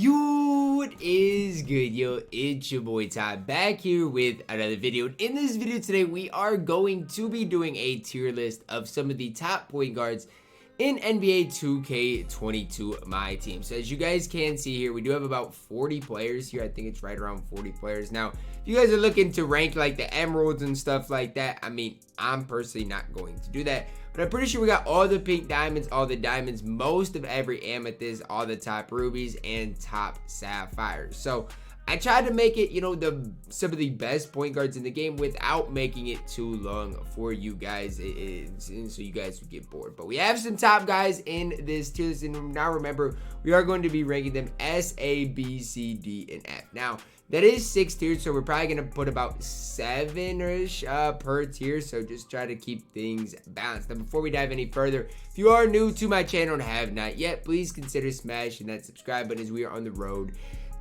What is good, yo? It's your boy Todd back here with another video. In this video today, we are going to be doing a tier list of some of the top point guards in NBA 2K22 MyTEAM. So as you guys can see here, we do have about 40 players here. I think it's right around 40 players. Now, if you guys are looking to rank like the emeralds and stuff like that, I mean, I'm personally not going to do that. But I'm pretty sure we got all the pink diamonds, all the diamonds, most of every amethyst, all the top rubies, and top sapphires. So I tried to make it, some of the best point guards in the game without making it too long for you guys, so you guys would get bored. But we have some top guys in this tier list, and now remember, we are going to be ranking them S, A, B, C, D, and F. Now, that is 6 tiers, so we're probably going to put about 7-ish per tier, so just try to keep things balanced. Now, before we dive any further, if you are new to my channel and have not yet, please consider smashing that subscribe button as we are on the road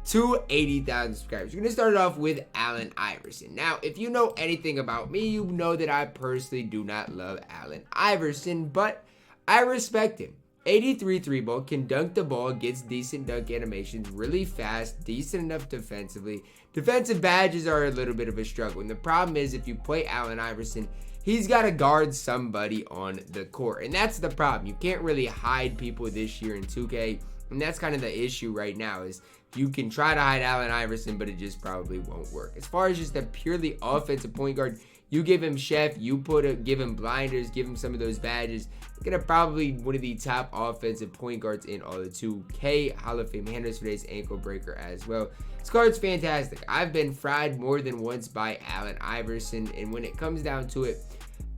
to 80,000 subscribers. We're going to start it off with Allen Iverson. Now, if you know anything about me, you know that I personally do not love Allen Iverson, but I respect him. 83 3-ball, can dunk the ball, gets decent dunk animations, really fast, decent enough defensively. Defensive badges are a little bit of a struggle, and the problem is if you play Allen Iverson, he's got to guard somebody on the court, and that's the problem. You can't really hide people this year in 2K, and that's kind of the issue right now is you can try to hide Allen Iverson, but it just probably won't work. As far as just a purely offensive point guard, you give him Chef, give him blinders, give him some of those badges. He's gonna probably one of the top offensive point guards in all the 2K. Hall of Fame handles for today's ankle breaker as well. This card's fantastic. I've been fried more than once by Allen Iverson, and when it comes down to it,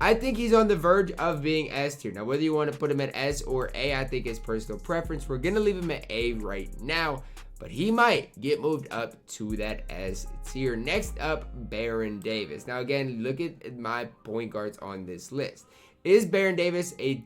I think he's on the verge of being S tier. Now, whether you want to put him at S or A, I think is personal preference. We're gonna leave him at A right now, but he might get moved up to that S tier. Next up, Baron Davis. Now, again, look at my point guards on this list. Is Baron Davis a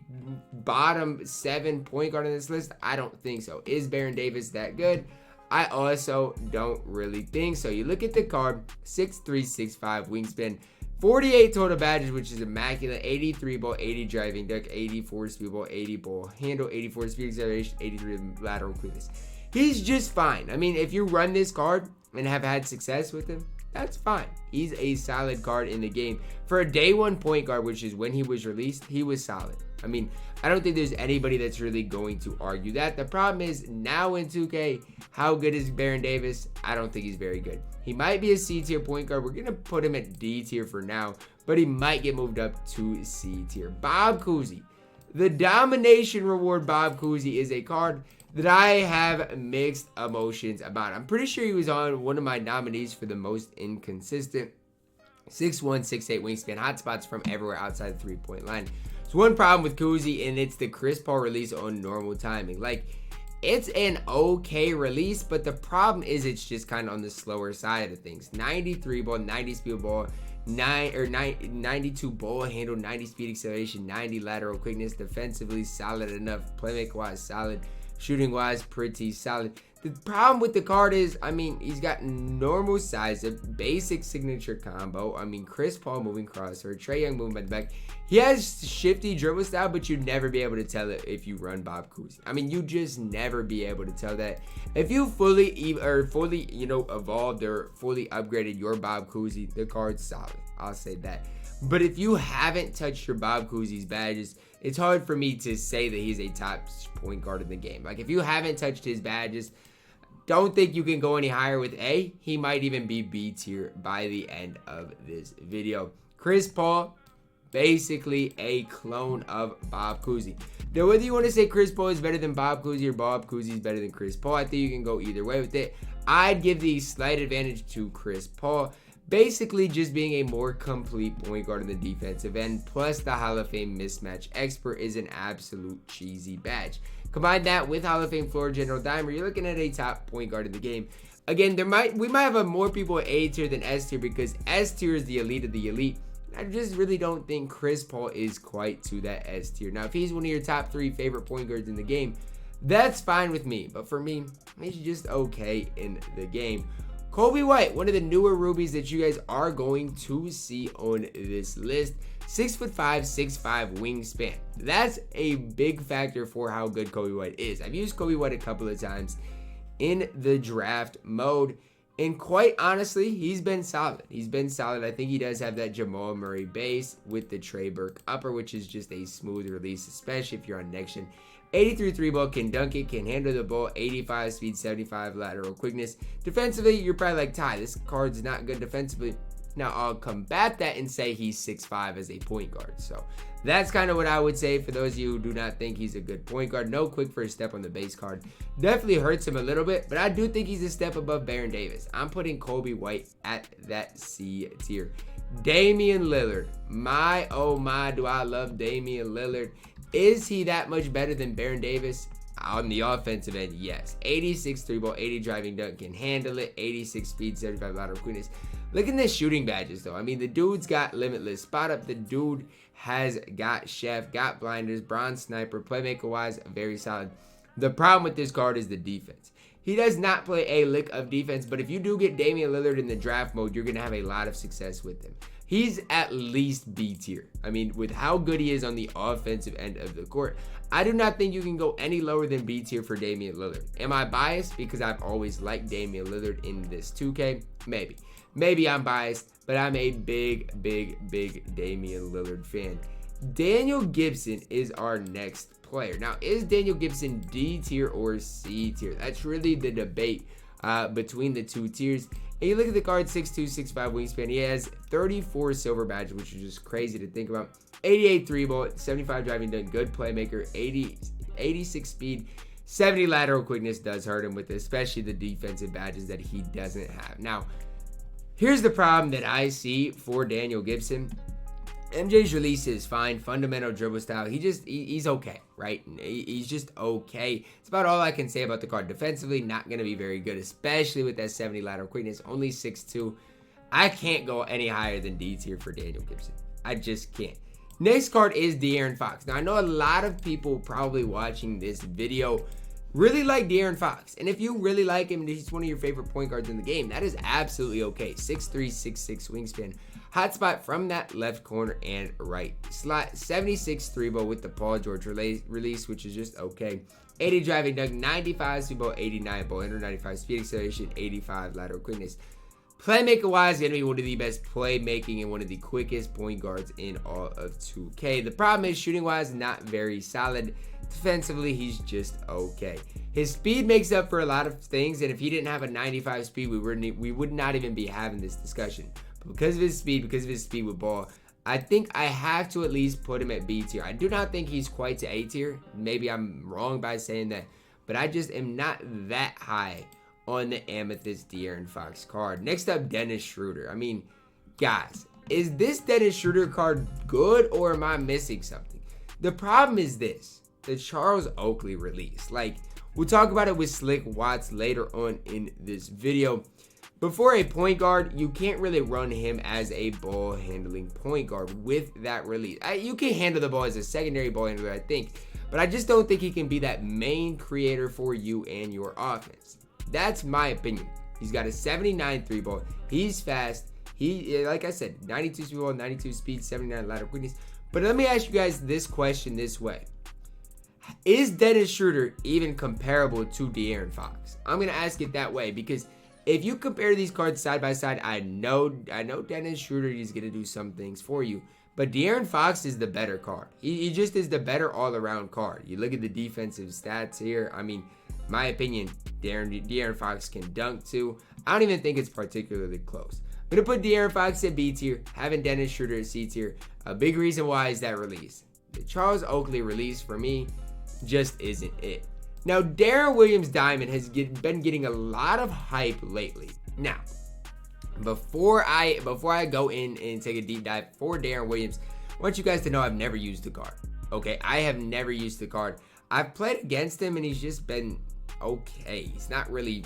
bottom 7 point guard on this list? I don't think so. Is Baron Davis that good? I also don't really think so. You look at the card, 6'3", 6'5", wingspan, 48 total badges, which is immaculate. 83 ball, 80 driving dunk, 84 speed ball, 80 ball handle, 84 speed acceleration, 83 lateral quickness. He's just fine. I mean, if you run this card and have had success with him, that's fine. He's a solid card in the game. For a day one point guard, which is when he was released, he was solid. I mean, I don't think there's anybody that's really going to argue that. The problem is now in 2K, how good is Baron Davis? I don't think he's very good. He might be a C tier point guard. We're going to put him at D tier for now, but he might get moved up to C tier. Bob Cousy. The domination reward Bob Cousy is a card that I have mixed emotions about. I'm pretty sure he was on one of my nominees for the most inconsistent. 6'1", 6'8", wingspan, hotspots from everywhere outside the 3-point line. There's one problem with Cousy, and it's the Chris Paul release on normal timing. Like, it's an okay release, but the problem is it's just kind of on the slower side of things. 93 ball, 90 speed ball, 92 ball handle, 90 speed acceleration, 90 lateral quickness, defensively solid enough, playmaker wise solid, shooting wise pretty solid. The problem with the card is, I mean, he's got normal size, a basic signature combo. I mean, Chris Paul moving crossover, Trae Young moving by the back. He has shifty dribble style, but you'd never be able to tell it if you run Bob Cousy. I mean, you just never be able to tell that. If you fully evolved or fully upgraded your Bob Cousy, the card's solid. I'll say that. But if you haven't touched your Bob Cousy's badges, it's hard for me to say that he's a top point guard in the game. Like, if you haven't touched his badges, don't think you can go any higher with A. He might even be B tier by the end of this video. Chris Paul, basically a clone of Bob Cousy. Now, whether you want to say Chris Paul is better than Bob Cousy or Bob Cousy is better than Chris Paul, I think you can go either way with it. I'd give the slight advantage to Chris Paul. Basically just being a more complete point guard in the defensive end, plus the Hall of Fame mismatch expert is an absolute cheesy badge. Combine that with Hall of Fame floor general dimer, you're looking at a top point guard in the game. Again, we might have more people at A tier than S tier because S tier is the elite of the elite. I just really don't think Chris Paul is quite to that S tier. Now, if he's one of your top 3 favorite point guards in the game, that's fine with me. But for me, he's just okay in the game. Coby White, one of the newer rubies that you guys are going to see on this list. 6'5", 6'5" wingspan. That's a big factor for how good Coby White is. I've used Coby White a couple of times. in the draft mode. And quite honestly, he's been solid. He's been solid. I think he does have that Jamal Murray base with the Trey Burke upper, which is just a smooth release, especially if you're on next gen. 83 3 ball, can dunk it, can handle the ball, 85 speed, 75 lateral quickness. Defensively, you're probably like, Ty, this card's not good defensively. Now, I'll combat that and say he's 6'5" as a point guard. So that's kind of what I would say for those of you who do not think he's a good point guard. No quick first step on the base card. Definitely hurts him a little bit, but I do think he's a step above Baron Davis. I'm putting Kobe White at that C tier. Damien Lillard. My, oh my, do I love Damien Lillard. Is he that much better than Baron Davis? On the offensive end, yes. 86 3 ball, 80 driving dunk, can handle it. 86 speed, 75 lateral quickness. Look at the shooting badges, though. I mean, the dude's got limitless spot up. The dude has got chef, got blinders, bronze sniper, playmaker-wise, very solid. The problem with this card is the defense. He does not play a lick of defense, but if you do get Damian Lillard in the draft mode, you're going to have a lot of success with him. He's at least B tier. I mean, with how good he is on the offensive end of the court, I do not think you can go any lower than B tier for Damian Lillard. Am I biased because I've always liked Damian Lillard in this 2K? Maybe. Maybe I'm biased, but I'm a big Damian Lillard fan. Daniel Gibson is our next player. Now, is Daniel Gibson D tier or C tier? That's really the debate between the two tiers. And you look at the card, 6'2", 6'5" wingspan. He has 34 silver badges, which is just crazy to think about. 88 3 ball, 75 driving dunk, good playmaker, 86 speed, 70 lateral quickness does hurt him with especially the defensive badges that he doesn't have. Now, here's the problem that I see for Daniel Gibson. MJ's release is fine, fundamental dribble style. He's okay, right? He's just okay. It's about all I can say about the card. Defensively, not going to be very good, especially with that 70 lateral quickness. Only 6'2". I can't go any higher than D tier for Daniel Gibson. I just can't. Next card is Darren Fox. Now, I know a lot of people probably watching this video really like Darren Fox. And if you really like him and he's one of your favorite point guards in the game, that is absolutely okay. 6'3", 6'6" wingspan. Hotspot from that left corner and right slot. 76 3 ball with the Paul George release, which is just okay. 80 driving dunk, 95 speed ball, 89 ball, 195 speed acceleration, 85 lateral quickness. Playmaker-wise, going to be one of the best playmaking and one of the quickest point guards in all of 2K. The problem is, shooting-wise, not very solid. Defensively, he's just okay. His speed makes up for a lot of things, and if he didn't have a 95 speed, we would not even be having this discussion. But because of his speed with ball, I think I have to at least put him at B tier. I do not think he's quite to A tier. Maybe I'm wrong by saying that, but I just am not that high on the Amethyst Darren Fox card. Next up, Dennis Schroeder. I mean, guys, is this Dennis Schroeder card good or am I missing something? The problem is this, the Charles Oakley release. Like, we'll talk about it with Slick Watts later on in this video. Before a point guard, you can't really run him as a ball handling point guard with that release. You can handle the ball as a secondary ball handler, I think, but I just don't think he can be that main creator for you and your offense. That's my opinion. He's got a 79 3 ball. He's fast. He, like I said, 92 speed ball, 92 speed, 79 lateral quickness. But let me ask you guys this question this way. Is Dennis Schroeder even comparable to Darren Fox? I'm going to ask it that way because if you compare these cards side by side, I know Dennis Schroeder is going to do some things for you. But Darren Fox is the better card. He just is the better all-around card. You look at the defensive stats here. I mean, my opinion, Darren Fox can dunk too. I don't even think it's particularly close. I'm going to put Darren Fox at B tier, having Dennis Schroeder at C tier. A big reason why is that release. The Charles Oakley release for me just isn't it. Now, Darren Williams Diamond has been getting a lot of hype lately. Now, before I go in and take a deep dive for Darren Williams, I want you guys to know I've never used the card. Okay, I have never used the card. I've played against him and he's just been okay. He's not really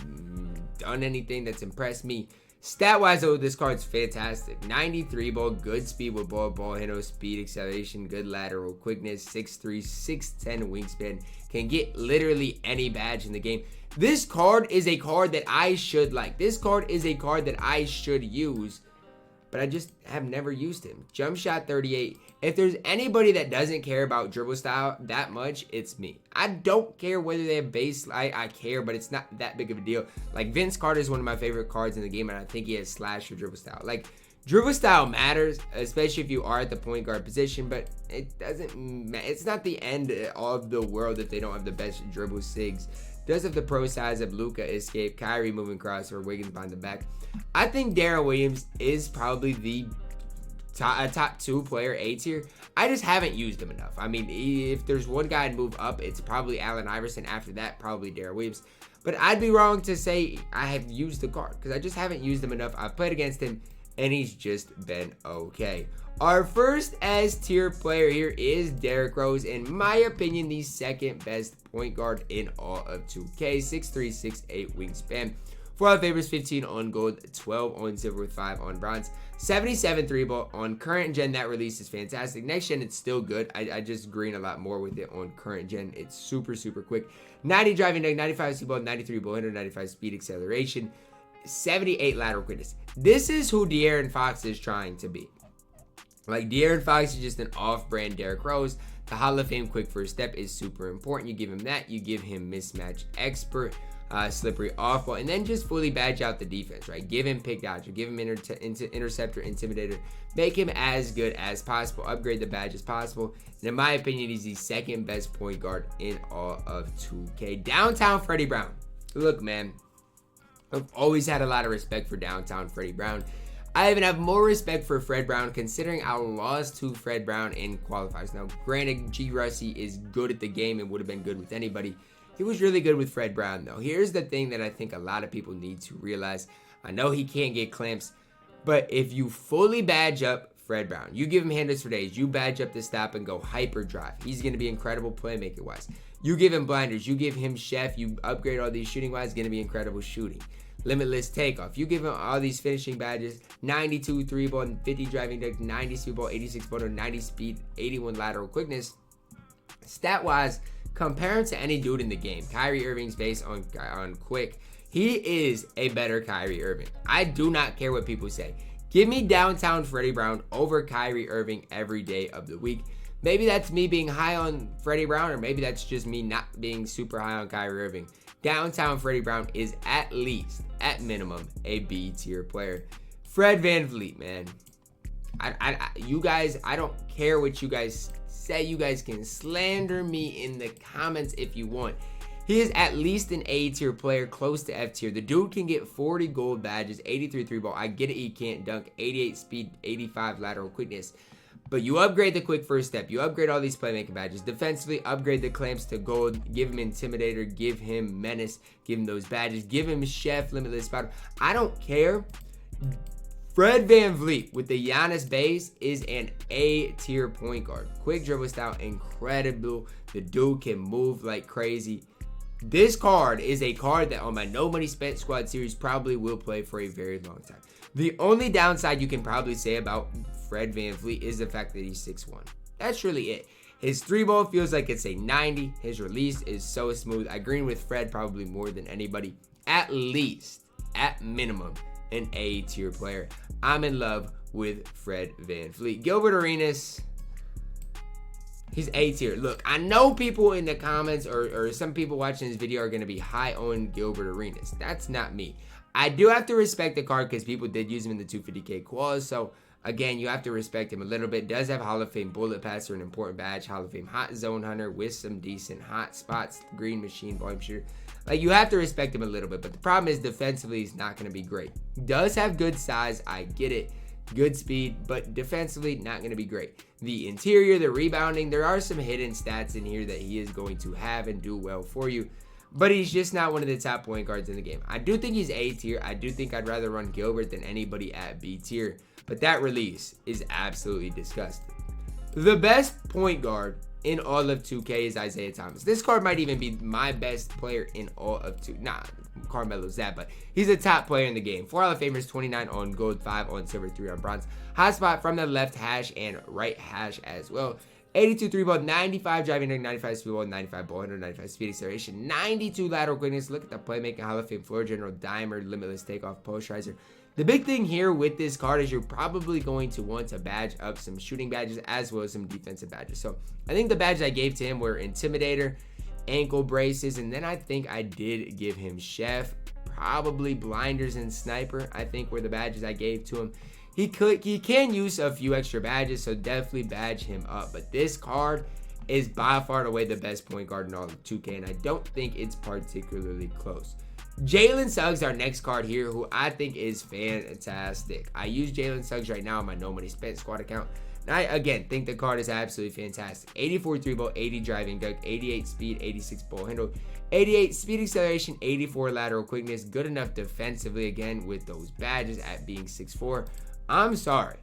done anything that's impressed me. Stat-wise, though, this card's fantastic. 93 ball, good speed with ball handle, speed, acceleration, good lateral quickness, 6'3", 6'10" wingspan. Can get literally any badge in the game. This card is a card that I should like. This card is a card that I should use but I just have never used him. Jump shot 38. If there's anybody that doesn't care about dribble style that much, it's me. I don't care whether they have base. I care, but it's not that big of a deal. Like, Vince Carter is one of my favorite cards in the game, and I think he has slash or dribble style. Like, dribble style matters, especially if you are at the point guard position, but it doesn't. It's not the end of the world if they don't have the best dribble sigs. Does have the pro size of Luka, escape, Kyrie moving across, or Wiggins behind the back. I think Darren Williams is probably the top 2 player, A tier. I just haven't used him enough. I mean, if there's one guy to move up, it's probably Allen Iverson. After that, probably Darren Williams. But I'd be wrong to say I have used the card because I just haven't used him enough. I've played against him, and he's just been okay. Our first S tier player here is Derrick Rose. In my opinion, the second best point guard in all of 2K. 6'3", 6'8" wingspan. 4 out favors, 15 on gold, 12 on silver with 5 on bronze. 77 3 ball on current gen. That release is fantastic. Next gen, it's still good. I just green a lot more with it on current gen. It's super, super quick. 90 driving dunk, 95 speed ball, 93 ball handle, 95 speed acceleration, 78 lateral quickness. This is who Darren Fox is trying to be. Like, Darren Fox is just an off-brand Derrick Rose. The Hall of Fame quick first step is super important. You give him that. You give him mismatch expert, slippery off ball, and then just fully badge out the defense, right? Give him pick dodger, give him interceptor, intimidator. Make him as good as possible. Upgrade the badge as possible. And in my opinion, he's the second best point guard in all of 2K. Downtown Freddie Brown. Look, man, I've always had a lot of respect for downtown Freddie Brown. I even have more respect for Fred Brown, considering I lost to Fred Brown in qualifiers. Now, granted, G. Russie is good at the game and would have been good with anybody. He was really good with Fred Brown, though. Here's the thing that I think a lot of people need to realize. I know he can't get clamps, but if you fully badge up Fred Brown, you give him handles for days, you badge up the stop and go hyper drive, he's going to be incredible playmaker-wise. You give him blinders, you give him chef, you upgrade all these shooting-wise, going to be incredible shooting. Limitless takeoff. You give him all these finishing badges, 92 3 ball, 50 driving dunk, 90 speed ball, 86 ball, 90 speed, 81 lateral quickness. Stat wise, compare him to any dude in the game. Kyrie Irving's based on quick. He is a better Kyrie Irving. I do not care what people say. Give me downtown Freddie Brown over Kyrie Irving every day of the week. Maybe that's me being high on Freddie Brown, or maybe that's just me not being super high on Kyrie Irving. Downtown Freddie Brown is at least, at minimum, a B tier player. Fred VanVleet, man. You guys, I don't care what you guys say. You guys can slander me in the comments if you want. He is at least an A tier player, close to F tier. The dude can get 40 gold badges, 83 3 ball. I get it, he can't dunk, 88 speed, 85 lateral quickness. But you upgrade the quick first step. You upgrade all these playmaking badges. Defensively, upgrade the clamps to gold. Give him Intimidator. Give him Menace. Give him those badges. Give him Chef, Limitless Spotter. I don't care. Fred VanVleet with the Giannis base is an A tier point guard. Quick dribble style, incredible. The dude can move like crazy. This card is a card that on my No Money Spent squad series probably will play for a very long time. The only downside you can probably say about Fred VanVleet is the fact that he's 6'1". That's really it. His 3-ball feels like it's a 90. His release is so smooth. I agree with Fred probably more than anybody. At least, at minimum, an A tier player. I'm in love with Fred VanVleet. Gilbert Arenas, he's A tier. Look, I know people in the comments or some people watching this video are going to be high on Gilbert Arenas. That's not me. I do have to respect the card because people did use him in the 250K quals, so again, you have to respect him a little bit. Does have Hall of Fame bullet passer, an important badge. Hall of Fame hot zone hunter with some decent hot spots. Green machine, volume shooter. Like, you have to respect him a little bit. But the problem is defensively, he's not going to be great. Does have good size. I get it. Good speed. But defensively, not going to be great. The interior, the rebounding, there are some hidden stats in here that he is going to have and do well for you. But he's just not one of the top point guards in the game. I do think he's A tier. I do think I'd rather run Gilbert than anybody at B tier. But that release is absolutely disgusting. The best point guard in all of 2K is Isaiah Thomas. This card might even be my best player in all of 2K. Nah, Carmelo's that, but he's a top player in the game. 4 Hall of Famers, 29 on gold, 5 on silver, 3 on bronze. Hotspot from the left hash and right hash as well. 82 3 ball, 95 driving, 95 speed ball, 95 ball handle, 95 speed acceleration, 92 lateral quickness. Look at the playmaking, Hall of Fame floor general, dimer, limitless takeoff, posterizer. The big thing here with this card is you're probably going to want to badge up some shooting badges as well as some defensive badges. So I think the badges I gave to him were Intimidator, ankle braces, and then I think I did give him Chef, probably Blinders and Sniper, I think were the badges I gave to him. He can use a few extra badges, so definitely badge him up. But this card is by far and away the best point guard in all of 2K, and I don't think it's particularly close. Jalen Suggs, our next card here, who I think is fantastic. I use Jalen Suggs right now on my No Money Spent squad account. And I, again, think the card is absolutely fantastic. 84 3 ball, 80 driving dunk, 88 speed, 86 ball handle, 88 speed acceleration, 84 lateral quickness. Good enough defensively, again, with those badges at being 6'4". I'm sorry.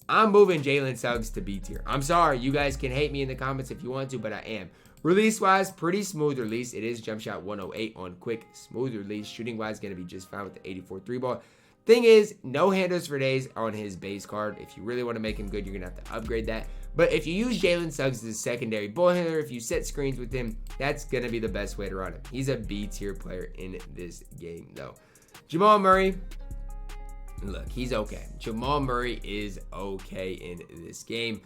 I'm moving Jalen Suggs to B tier. I'm sorry. You guys can hate me in the comments if you want to, but I am. Release-wise, pretty smooth release. It is jump shot 108 on quick, smooth release. Shooting-wise, going to be just fine with the 84 3-ball. Thing is, no handles for days on his base card. If you really want to make him good, you're going to have to upgrade that. But if you use Jalen Suggs as a secondary ball handler, if you set screens with him, that's going to be the best way to run him. He's a B-tier player in this game, though. Jamal Murray, look, he's okay. Jamal Murray is okay in this game.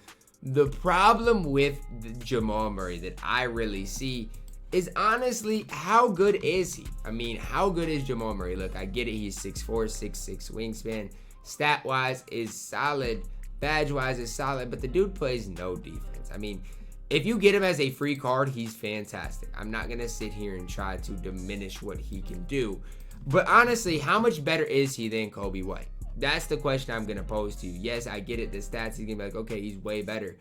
The problem with Jamal Murray that I really see is honestly, how good is he? I mean, how good is Jamal Murray? Look, I get it. He's 6'4", 6'6" wingspan. Stat-wise is solid. Badge-wise is solid, but the dude plays no defense. I mean, if you get him as a free card, he's fantastic. I'm not going to sit here and try to diminish what he can do. But honestly, how much better is he than Kobe White? That's the question I'm going to pose to you. Yes, I get it. The stats, he's going to be like, okay, he's way better.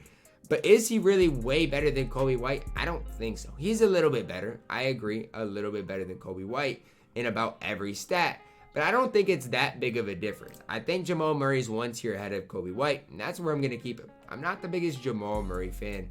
But is he really way better than Kobe White? I don't think so. He's a little bit better. I agree. A little bit better than Kobe White in about every stat. But I don't think it's that big of a difference. I think Jamal Murray's one tier ahead of Kobe White, and that's where I'm going to keep him. I'm not the biggest Jamal Murray fan.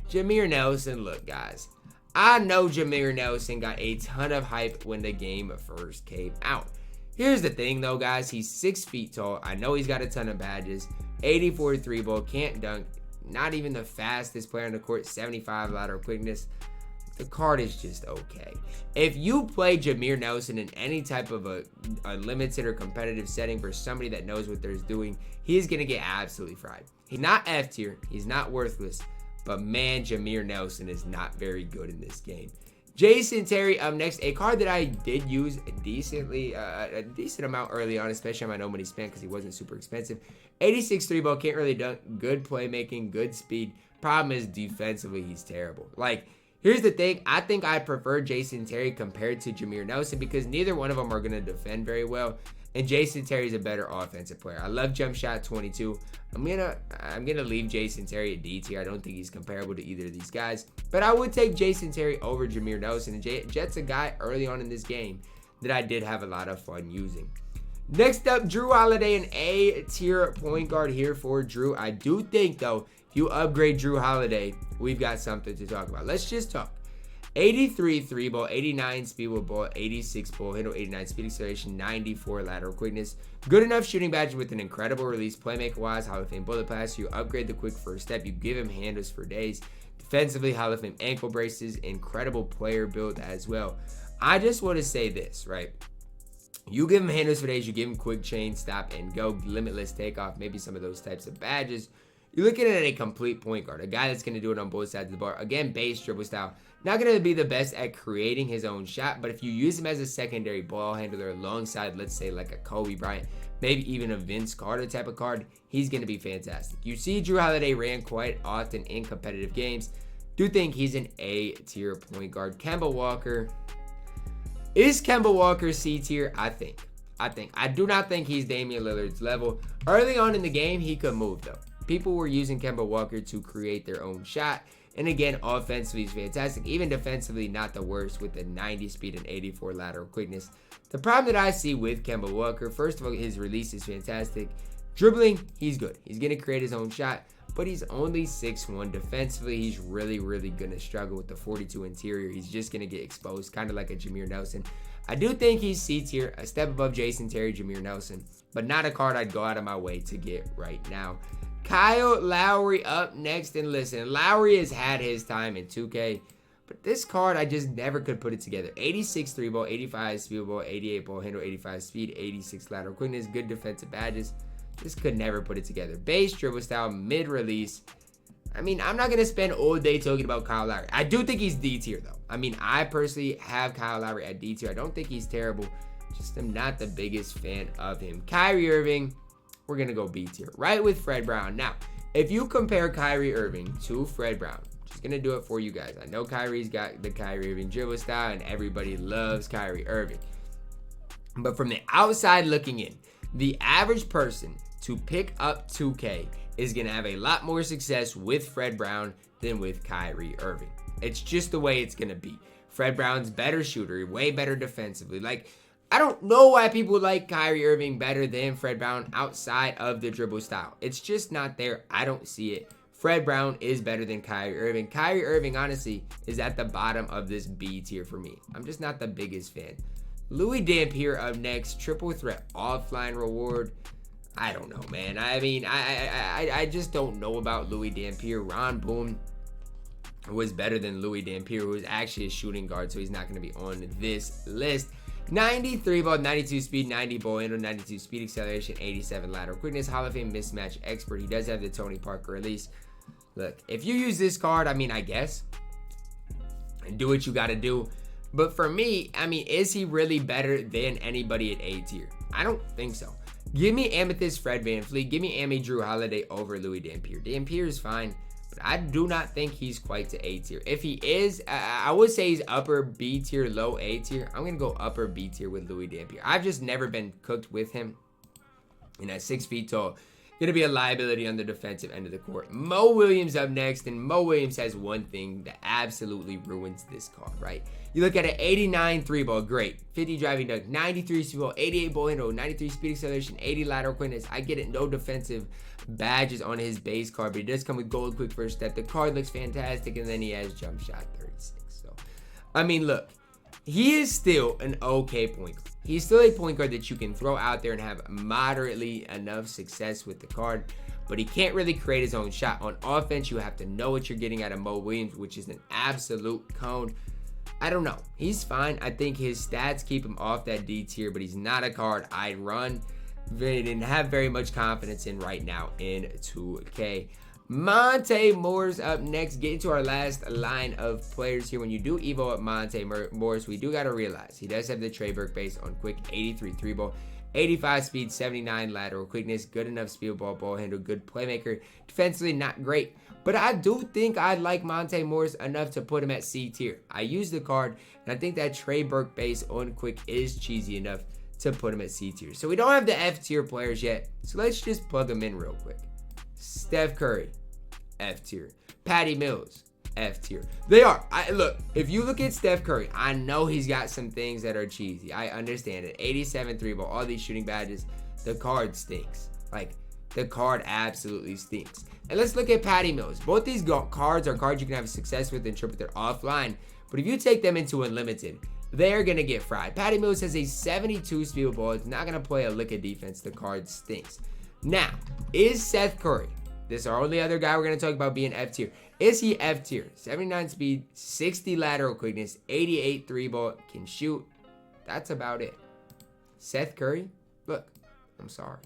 Jamir Nelson, look, guys. I know Jamir Nelson got a ton of hype when the game first came out. Here's the thing, though, guys. He's 6 feet tall. I know he's got a ton of badges. 84 3-ball, can't dunk. Not even the fastest player on the court. 75 lateral quickness. The card is just okay. If you play Jamir Nelson in any type of a limited or competitive setting for somebody that knows what they're doing, he's going to get absolutely fried. He's not F tier. He's not worthless. But, man, Jamir Nelson is not very good in this game. Jason Terry up next, a card that I did use a decent amount early on, especially on my No Money Spent because he wasn't super expensive. 86 3-ball, can't really dunk, good playmaking, good speed. Problem is defensively, he's terrible. Like, here's the thing, I think I prefer Jason Terry compared to Jamir Nelson because neither one of them are going to defend very well. And Jason Terry's a better offensive player. I love jump shot 22. I'm gonna leave Jason Terry at D tier. I don't think he's comparable to either of these guys. But I would take Jason Terry over Jamir Nelson. And Jet's a guy early on in this game that I did have a lot of fun using. Next up, Jrue Holiday, an A tier point guard here for Jrue. I do think, though, if you upgrade Jrue Holiday, we've got something to talk about. Let's just talk. 83 3-ball, 89 speed with ball, 86 ball handle, 89 speed acceleration, 94 lateral quickness. Good enough shooting badge with an incredible release. Playmaker-wise, Hall of Fame bullet pass. You upgrade the quick first step. You give him handles for days. Defensively, Hall of Fame ankle braces. Incredible player build as well. I just want to say this, right? You give him handles for days. You give him quick chain, stop, and go. Limitless takeoff. Maybe some of those types of badges. You're looking at a complete point guard. A guy that's going to do it on both sides of the bar. Again, base dribble style. Not going to be the best at creating his own shot, but if you use him as a secondary ball handler alongside, let's say, like a Kobe Bryant, maybe even a Vince Carter type of card, he's going to be fantastic. You see Jrue Holiday ran quite often in competitive games. Do think he's an A tier point guard. Kemba Walker. Is Kemba Walker C tier? I think. I do not think he's Damien Lillard's level. Early on in the game, he could move, though. People were using Kemba Walker to create their own shot. And again, offensively, he's fantastic. Even defensively, not the worst with the 90 speed and 84 lateral quickness. The problem that I see with Kemba Walker, first of all, his release is fantastic. Dribbling, he's good. He's going to create his own shot. But he's only 6'1". Defensively, he's really going to struggle with the 42 interior. He's just going to get exposed, kind of like a Jamir Nelson. I do think he's C tier, a step above Jason Terry, Jamir Nelson. But not a card I'd go out of my way to get right now. Kyle Lowry up next. And listen, Lowry has had his time in 2K. But this card, I just never could put it together. 86 3 ball, 85 speed ball, 88 ball handle, 85 speed, 86 lateral quickness, good defensive badges. Just could never put it together. Base dribble style, mid-release. I mean, I'm not going to spend all day talking about Kyle Lowry. I do think he's D tier, though. I mean, I personally have Kyle Lowry at D tier. I don't think he's terrible. Just am not the biggest fan of him. Kyrie Irving, we're going to go B tier. Right with Fred Brown. Now, if you compare Kyrie Irving to Fred Brown, just going to do it for you guys. I know Kyrie's got the Kyrie Irving dribble style, and everybody loves Kyrie Irving. But from the outside looking in, the average person to pick up 2K is going to have a lot more success with Fred Brown than with Kyrie Irving. It's just the way it's going to be. Fred Brown's better shooter, way better defensively. Like, I don't know why people like Kyrie Irving better than Fred Brown outside of the dribble style. It's just not there. I don't see it. Fred Brown is better than Kyrie Irving. Kyrie Irving, honestly, is at the bottom of this B tier for me. I'm just not the biggest fan. Louis Dampier up next. Triple threat offline reward. I don't know, man. I mean, I just don't know about Louis Dampier. Ron Boone was better than Louis Dampier, who is actually a shooting guard, so he's not going to be on this list. 93 ball, 92 speed, 90 ball handle, 92 speed acceleration, 87 lateral quickness, Hall of Fame mismatch expert. He does have the Tony Parker release. Look, if you use this card, I mean, I guess, do what you got to do. But for me, I mean, is he really better than anybody at A tier? I don't think so. Give me Amethyst Fred VanVleet. Give me Amy Drew Holiday over Louis Dampier. Dampier is fine, but I do not think he's quite to A tier. If he is, I would say he's upper B tier, low A tier. I'm going to go upper B tier with Louis Dampier. I've just never been cooked with him. And at 6 feet tall, going to be a liability on the defensive end of the court. Mo Williams up next, and Mo Williams has one thing that absolutely ruins this card, right? You look at an 89 3 ball, great. 50 driving dunk, 93 speed ball, 88 ball handle, 93 speed acceleration, 80 lateral quickness. I get it, no defensive badges on his base card, but he does come with gold quick first step. The card looks fantastic, and then he has jump shot 36. So, I mean, look, he is still an okay point guard. He's still a point guard that you can throw out there and have moderately enough success with the card, but he can't really create his own shot. On offense, you have to know what you're getting out of Mo Williams, which is an absolute cone. I don't know. He's fine. I think his stats keep him off that D tier, but he's not a card I'd run. Didn't have very much confidence in right now in 2K. Monte Morris up next. Getting to our last line of players here. When you do evo up Monte Morris, we do got to realize he does have the Trey Burke base on quick, 83 3 ball, 85 speed, 79 lateral quickness, good enough speed ball handle, good playmaker. Defensively, not great. But I do think I like Monte Morris enough to put him at C tier. I use the card, and I think that Trey Burke base on quick is cheesy enough to put him at C tier. So we don't have the F tier players yet. So let's just plug them in real quick. Steph Curry, F tier. Patty Mills, F tier. They are. Look, if you look at Steph Curry, I know he's got some things that are cheesy. I understand it. 87 3 ball, all these shooting badges. The card stinks. Like, the card absolutely stinks. And let's look at Patty Mills. Both these cards are cards you can have success with in triple threat offline. But if you take them into unlimited, they're going to get fried. Patty Mills has a 72 speed ball. It's not going to play a lick of defense. The card stinks. Now, is Seth Curry, this is our only other guy we're going to talk about being F tier. Is he F tier? 79 speed, 60 lateral quickness, 88 3 ball, can shoot. That's about it. Seth Curry, look, I'm sorry.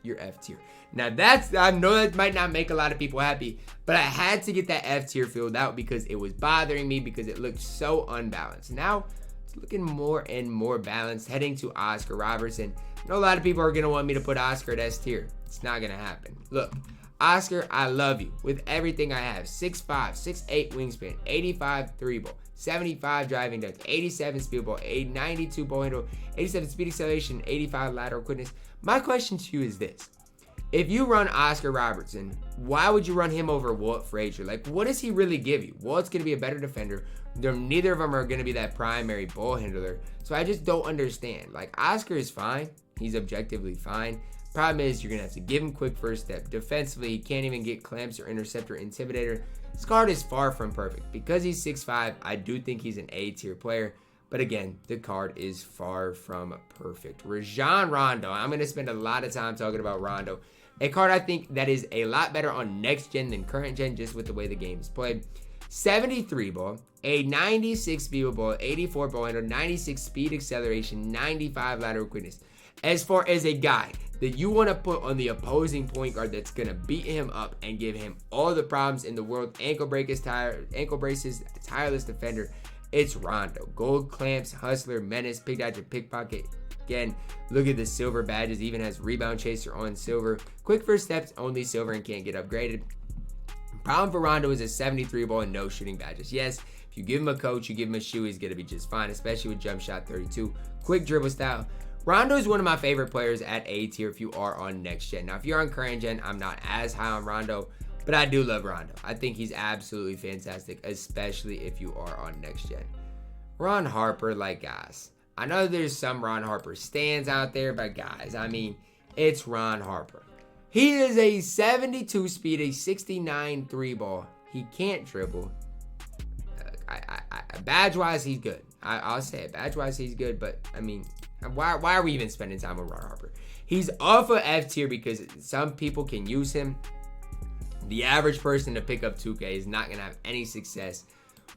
You're F tier. Now I know that might not make a lot of people happy, but I had to get that F tier filled out because it was bothering me because it looked so unbalanced. Now it's looking more and more balanced, heading to Oscar Robertson. I know a lot of people are going to want me to put Oscar at S tier. It's not going to happen. Look, Oscar, I love you with everything I have. 6'5", 6'8" wingspan, 85 3 ball, 75 driving dunk, 87 speed ball, 92 ball handle, 87 speed acceleration, 85 lateral quickness. My question to you is this. If you run Oscar Robertson, why would you run him over Walt Frazier? Like, what does he really give you? Walt's going to be a better defender. Neither of them are going to be that primary ball handler. So I just don't understand. Like, Oscar is fine. He's objectively fine. Problem is, you're going to have to give him quick first step. Defensively, he can't even get clamps or interceptor intimidator. This card is far from perfect. Because he's 6'5", I do think he's an A tier player. But again, the card is far from perfect. Rajon Rondo. I'm going to spend a lot of time talking about Rondo. A card I think that is a lot better on next gen than current gen, just with the way the game is played. 73 ball, a 96 speed ball, 84 ball handle, 96 speed acceleration, 95 lateral quickness. As far as a guy that you want to put on the opposing point guard that's going to beat him up and give him all the problems in the world, ankle braces, tireless defender, it's Rondo. Gold clamps, hustler, menace, pickdodger, pickpocket. Again, look at the silver badges, even has rebound chaser on silver. Quick first steps, only silver and can't get upgraded. Problem for Rondo is a 73 ball and no shooting badges. Yes, if you give him a coach, you give him a shoe, he's going to be just fine, especially with jump shot 32. Quick dribble style. Rondo is one of my favorite players at A tier if you are on next gen. Now, if you're on current gen, I'm not as high on Rondo, but I do love Rondo. I think he's absolutely fantastic, especially if you are on next gen. Ron Harper, like, guys, I know there's some Ron Harper stands out there, but guys, I mean, it's Ron Harper. He is a 72 speed, a 69 3 ball. He can't dribble. Badge-wise, he's good. I'll say it. Badge-wise, he's good, but, I mean, why are we even spending time with Ron Harper? He's off of F tier because some people can use him. The average person to pick up 2K is not going to have any success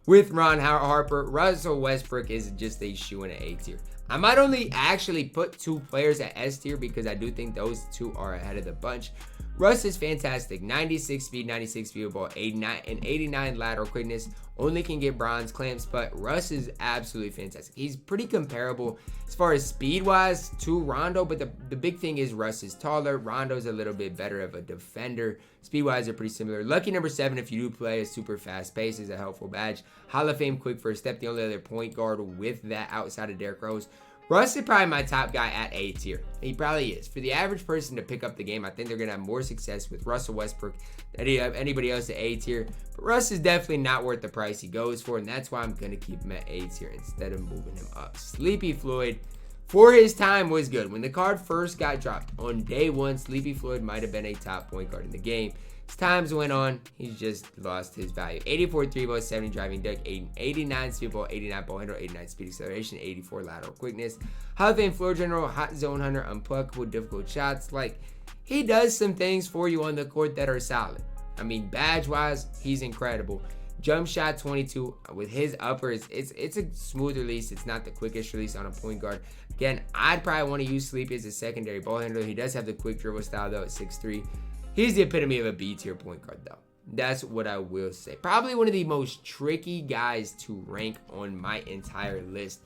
with Ron Harper. Russell Westbrook is just a shoe in an A tier. I might only actually put 2 players at S tier because I do think those 2 are ahead of the bunch. Russ is fantastic. 96 speed, 96 field ball, 89 lateral quickness. Only can get bronze clamps, but Russ is absolutely fantastic. He's pretty comparable as far as speed-wise to Rondo, but the big thing is Russ is taller. Rondo's a little bit better of a defender. Speed-wise, they're pretty similar. Lucky number 7, if you do play a super fast pace, is a helpful badge. Hall of Fame quick first step, the only other point guard with that outside of Derrick Rose. Russ is probably my top guy at A tier. He probably is. For the average person to pick up the game, I think they're going to have more success with Russell Westbrook than anybody else at A tier. But Russ is definitely not worth the price he goes for, and that's why I'm going to keep him at A tier instead of moving him up. Sleepy Floyd, for his time, was good. When the card first got dropped on day 1, Sleepy Floyd might have been a top point guard in the game. As times went on, he's just lost his value. 84 3 ball, 70 driving dunk, 89 speed ball, 89 ball handle, 89 speed acceleration, 84 lateral quickness. Hall of Fame floor general, hot zone hunter, unpluckable, difficult shots. Like, he does some things for you on the court that are solid. I mean, badge-wise, he's incredible. Jump shot 22 with his uppers. It's a smooth release. It's not the quickest release on a point guard. Again, I'd probably want to use Sleepy as a secondary ball handler. He does have the quick dribble style, though, at 6'3". He's the epitome of a B tier point guard, though. That's what I will say. Probably one of the most tricky guys to rank on my entire list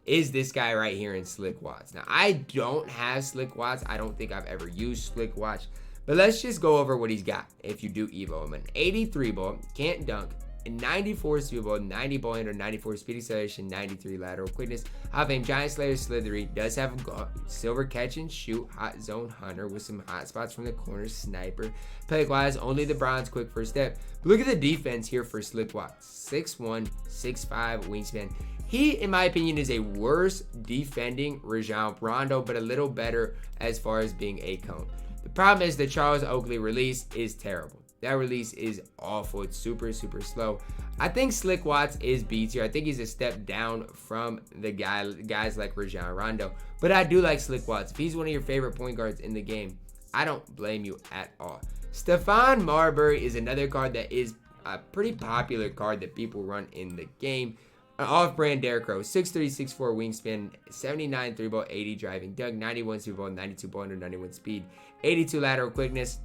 is this guy right here in Slick Watts. Now, I don't have Slick Watts. I don't think I've ever used Slick Watts. But let's just go over what he's got if you do Evo him. An 83 ball, can't dunk, a 94 speed ball, 90 ball handle, 94 speed acceleration, 93 lateral quickness. Hall of Fame Giant Slayer Slithery, does have a silver catch and shoot, hot zone hunter with some hot spots from the corner, sniper. Play wise, only the bronze quick first step. But look at the defense here for Slick Watts. 6'1", 6'5", wingspan. He, in my opinion, is a worse defending Rajon Rondo, but a little better as far as being a cone. The problem is the Charles Oakley release is terrible. That release is awful. It's super, super slow. I think Slick Watts is B tier. I think he's a step down from the guys like Rajon Rondo. But I do like Slick Watts. If he's one of your favorite point guards in the game, I don't blame you at all. Stephon Marbury is another card that is a pretty popular card that people run in the game. Off-brand Derrick Rose, 6'3", 6'4", wingspan, 79 3 ball, 80 driving dunk, 91 speed ball, 92 ball under, 91 speed, 82 lateral quickness.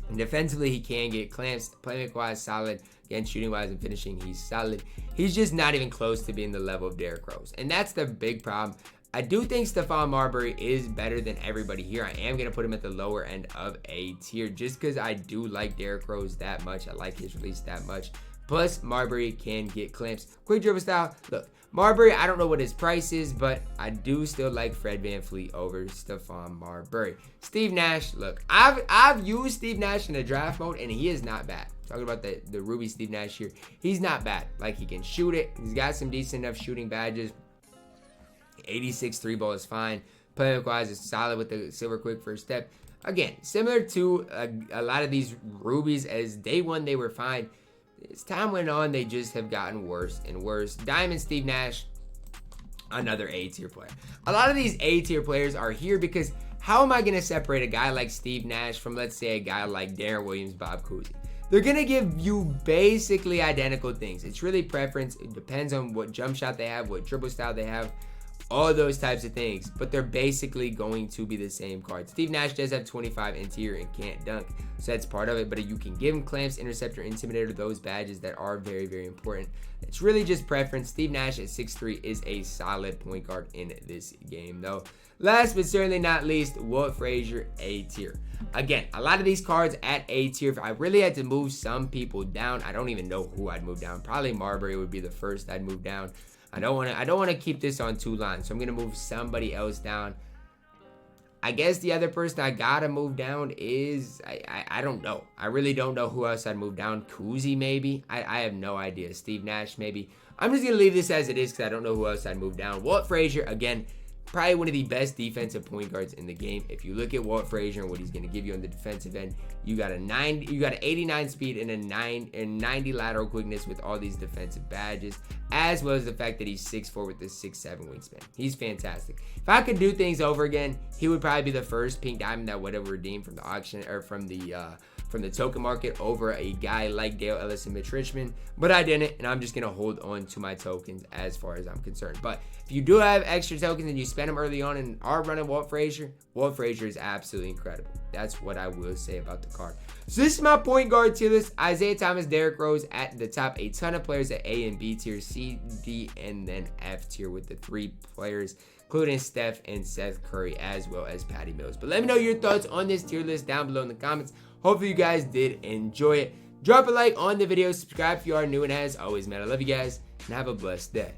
And defensively, he can get clamps. Playmaker-wise, solid. Again, shooting-wise and finishing, he's solid. He's just not even close to being the level of Derrick Rose. And that's the big problem. I do think Stephon Marbury is better than everybody here. I am going to put him at the lower end of A tier just because I do like Derrick Rose that much. I like his release that much. Plus, Marbury can get clamps. Quick dribble style. Look, Marbury, I don't know what his price is, but I do still like Fred VanVleet over Stephon Marbury. Steve Nash, look, I've used Steve Nash in a draft mode, and he is not bad. Talking about the Ruby Steve Nash here. He's not bad. Like, he can shoot it. He's got some decent enough shooting badges. 86 3 ball is fine. Playmaker-wise is solid with the silver quick first step. Again, similar to a lot of these Rubies, as day one they were fine. As time went on, they just have gotten worse and worse. Diamond Steve Nash, another A tier player. A lot of these A tier players are here because how am I going to separate a guy like Steve Nash from, let's say, a guy like Darren Williams, Bob Cousy? They're going to give you basically identical things. It's really preference. It depends on what jump shot they have, what dribble style they have, all those types of things. But they're basically going to be the same card. Steve Nash does have 25 interior and can't dunk, so that's part of it. But you can give him clamps, interceptor, intimidator, those badges that are very, very important. It's really just preference. Steve Nash at 6'3" is a solid point guard in this game, though. Last but certainly not least, Walt Frazier, A tier. Again, a lot of these cards at A tier. If I really had to move some people down, I don't even know who I'd move down. Probably Marbury would be the first I'd move down. I don't want to keep this on 2 lines, so I'm gonna move somebody else down. I guess the other person I gotta move down is I don't know. I really don't know who else I'd move down. Cousy maybe. I have no idea. Steve Nash maybe. I'm just gonna leave this as it is because I don't know who else I'd move down. Walt Frazier, again, probably one of the best defensive point guards in the game. If you look at Walt Frazier and what he's going to give you on the defensive end, you got an 89 speed and a 90 lateral quickness with all these defensive badges, as well as the fact that he's 6'4" with the 6'7" wingspan. He's fantastic. If I could do things over again, he would probably be the first pink diamond that would have redeemed from the auction or from the token market over a guy like Dale Ellis and Mitch Richmond, but I didn't, and I'm just going to hold on to my tokens as far as I'm concerned. But if you do have extra tokens and you spend them early on and are running Walt Frazier is absolutely incredible. That's what I will say about the card. So this is my point guard tier list. Isaiah Thomas, Derrick Rose at the top. A ton of players at A and B tier, C, D, and then F tier with the 3 players, including Steph and Seth Curry, as well as Patty Mills. But let me know your thoughts on this tier list down below in the comments. Hopefully you guys did enjoy it. Drop a like on the video, subscribe if you are new, and as always, man, I love you guys, and have a blessed day.